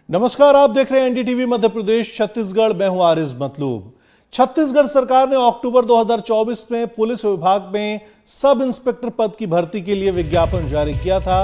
नमस्कार, आप देख रहे हैं एनडीटीवी मध्य प्रदेश छत्तीसगढ़। मैं हूं आरिज मतलूब। छत्तीसगढ़ सरकार ने अक्टूबर 2024 में पुलिस विभाग में सब इंस्पेक्टर पद की भर्ती के लिए विज्ञापन जारी किया था।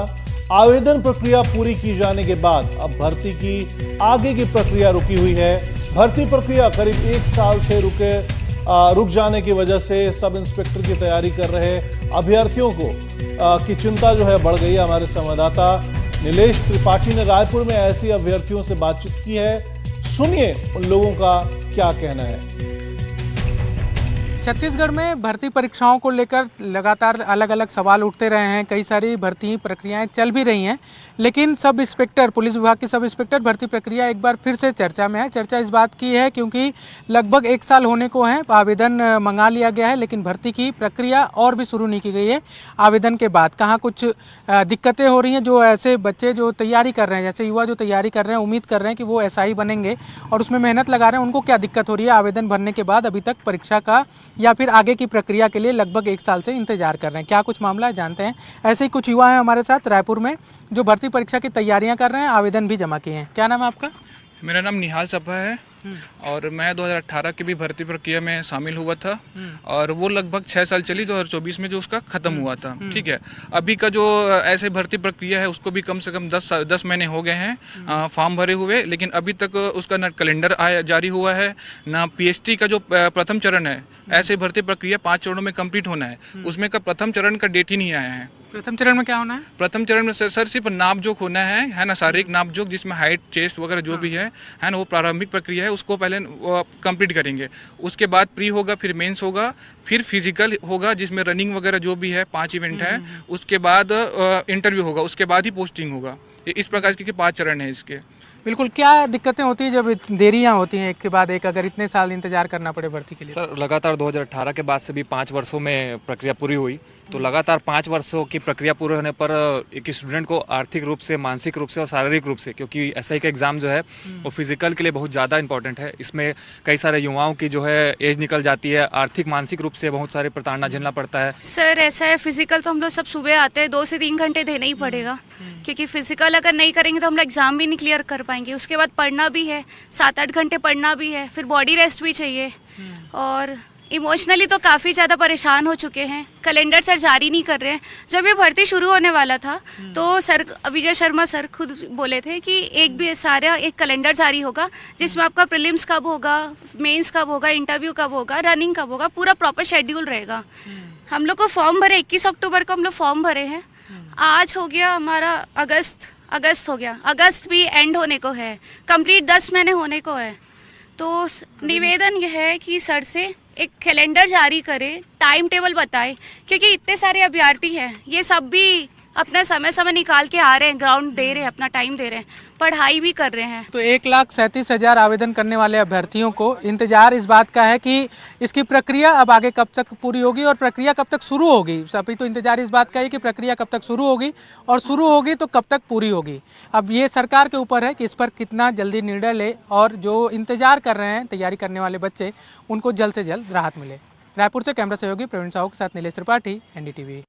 आवेदन प्रक्रिया पूरी की जाने के बाद अब भर्ती की आगे की प्रक्रिया रुकी हुई है। भर्ती प्रक्रिया करीब 1 साल से रुक जाने की वजह से सब इंस्पेक्टर की तैयारी कर रहे अभ्यर्थियों की चिंता जो है बढ़ गई है। हमारे संवाददाता नीलेश त्रिपाठी ने रायपुर में ऐसे अभ्यर्थियों से बातचीत की है। सुनिए उन लोगों का क्या कहना है। छत्तीसगढ़ में भर्ती परीक्षाओं को लेकर लगातार अलग अलग सवाल उठते रहे हैं। कई सारी भर्ती प्रक्रियाएं चल भी रही हैं, लेकिन सब इंस्पेक्टर, पुलिस विभाग के सब इंस्पेक्टर भर्ती प्रक्रिया एक बार फिर से चर्चा में है। चर्चा इस बात की है क्योंकि लगभग 1 साल होने को है, आवेदन मंगा लिया गया है, लेकिन भर्ती की प्रक्रिया और भी शुरू नहीं की गई है। आवेदन के बाद कहाँ कुछ दिक्कतें हो रही हैं। जो ऐसे बच्चे जो तैयारी कर रहे हैं, जैसे युवा जो तैयारी कर रहे हैं, उम्मीद कर रहे हैं कि वो एसआई बनेंगे और उसमें मेहनत लगा रहे हैं, उनको क्या दिक्कत हो रही है आवेदन भरने के बाद अभी तक परीक्षा का या फिर आगे की प्रक्रिया के लिए लगभग 1 साल से इंतजार कर रहे हैं। क्या कुछ मामला है, जानते हैं। ऐसे ही कुछ युवा हैं हमारे साथ रायपुर में जो भर्ती परीक्षा की तैयारियां कर रहे हैं, आवेदन भी जमा किए हैं। क्या नाम है आपका? मेरा नाम निहाल सपा है और मैं 2018 की भी भर्ती प्रक्रिया में शामिल हुआ था और वो लगभग 6 साल चली। 2024 में जो उसका खत्म हुआ था। ठीक है, अभी का जो ऐसे भर्ती प्रक्रिया है उसको भी कम से कम 10 महीने हो गए हैं फॉर्म भरे हुए, लेकिन अभी तक उसका न कैलेंडर जारी हुआ है, ना पीएचटी का जो प्रथम चरण है। ऐसे भर्ती प्रक्रिया 5 चरणों में कंप्लीट होना है, उसमें का प्रथम चरण का डेट ही नहीं आया है। प्रथम चरण में क्या होना है? प्रथम चरण में सर सिर्फ नापजोक होना है ना, शारीरिक नापजोक जिसमें हाइट, चेस्ट वगैरह जो भी है ना, वो प्रारंभिक प्रक्रिया है, उसको पहले कंप्लीट करेंगे। उसके बाद प्री होगा, फिर मेंस होगा, फिर फिजिकल होगा जिसमें रनिंग वगैरह जो भी है 5 इवेंट है। उसके बाद इंटरव्यू होगा, उसके बाद ही पोस्टिंग होगा। इस प्रकार के 5 चरण है इसके। बिल्कुल। क्या दिक्कतें होती है जब देरियां होती हैं एक के बाद एक, अगर इतने साल इंतजार करना पड़े भर्ती के लिए? सर, लगातार 2018 के बाद से भी 5 वर्षों में प्रक्रिया पूरी हुई, तो लगातार 5 वर्षों की प्रक्रिया पूरे होने पर एक स्टूडेंट को आर्थिक रूप से, मानसिक रूप से और शारीरिक रूप से, क्योंकि एसआई का एग्जाम जो है वो फिजिकल के लिए बहुत ज़्यादा इंपॉर्टेंट है। इसमें कई सारे युवाओं की जो है एज निकल जाती है, आर्थिक मानसिक रूप से बहुत सारे प्रताड़ना झेलना पड़ता है। सर ऐसा है, फिजिकल तो हम लोग सब सुबह आते हैं, 2 से 3 घंटे देना ही पड़ेगा, क्योंकि फिजिकल अगर नहीं करेंगे तो हम लोग एग्जाम भी नहीं क्लियर कर पाएंगे। उसके बाद पढ़ना भी है, 7-8 घंटे पढ़ना भी है, फिर बॉडी रेस्ट भी चाहिए। और इमोशनली तो काफ़ी ज़्यादा परेशान हो चुके हैं। कैलेंडर सर जारी नहीं कर रहे हैं। जब ये भर्ती शुरू होने वाला था तो सर विजय शर्मा सर खुद बोले थे कि एक कैलेंडर जारी होगा जिसमें आपका प्रीलिम्स कब होगा, मेंस कब होगा, इंटरव्यू कब होगा, रनिंग कब होगा, पूरा प्रॉपर शेड्यूल रहेगा। हम लोग को फॉर्म भरे 21 अक्टूबर को हम लोग फॉर्म भरे हैं। आज हो गया हमारा अगस्त हो गया, अगस्त भी एंड होने को है, कंप्लीट 10 महीने होने को है। तो निवेदन यह है कि सर से एक कैलेंडर जारी करे, टाइम टेबल बताए, क्योंकि इतने सारे अभ्यर्थी हैं, ये सब भी अपना समय निकाल के आ रहे हैं, ग्राउंड दे रहे हैं, अपना टाइम दे रहे हैं, पढ़ाई भी कर रहे हैं। तो 1,37,000 आवेदन करने वाले अभ्यर्थियों को इंतजार इस बात का है कि इसकी प्रक्रिया अब आगे कब तक पूरी होगी और प्रक्रिया कब तक शुरू होगी। अभी तो इंतजार इस बात का है कि प्रक्रिया कब तक शुरू होगी और शुरू होगी तो कब तक पूरी होगी। अब ये सरकार के ऊपर है कि इस पर कितना जल्दी निर्णय ले और जो इंतजार कर रहे हैं तैयारी करने वाले बच्चे, उनको जल्द से जल्द राहत मिले। रायपुर से कैमरा सहयोगी प्रवीण साहू के साथ नीलेश त्रिपाठी, एनडीटीवी।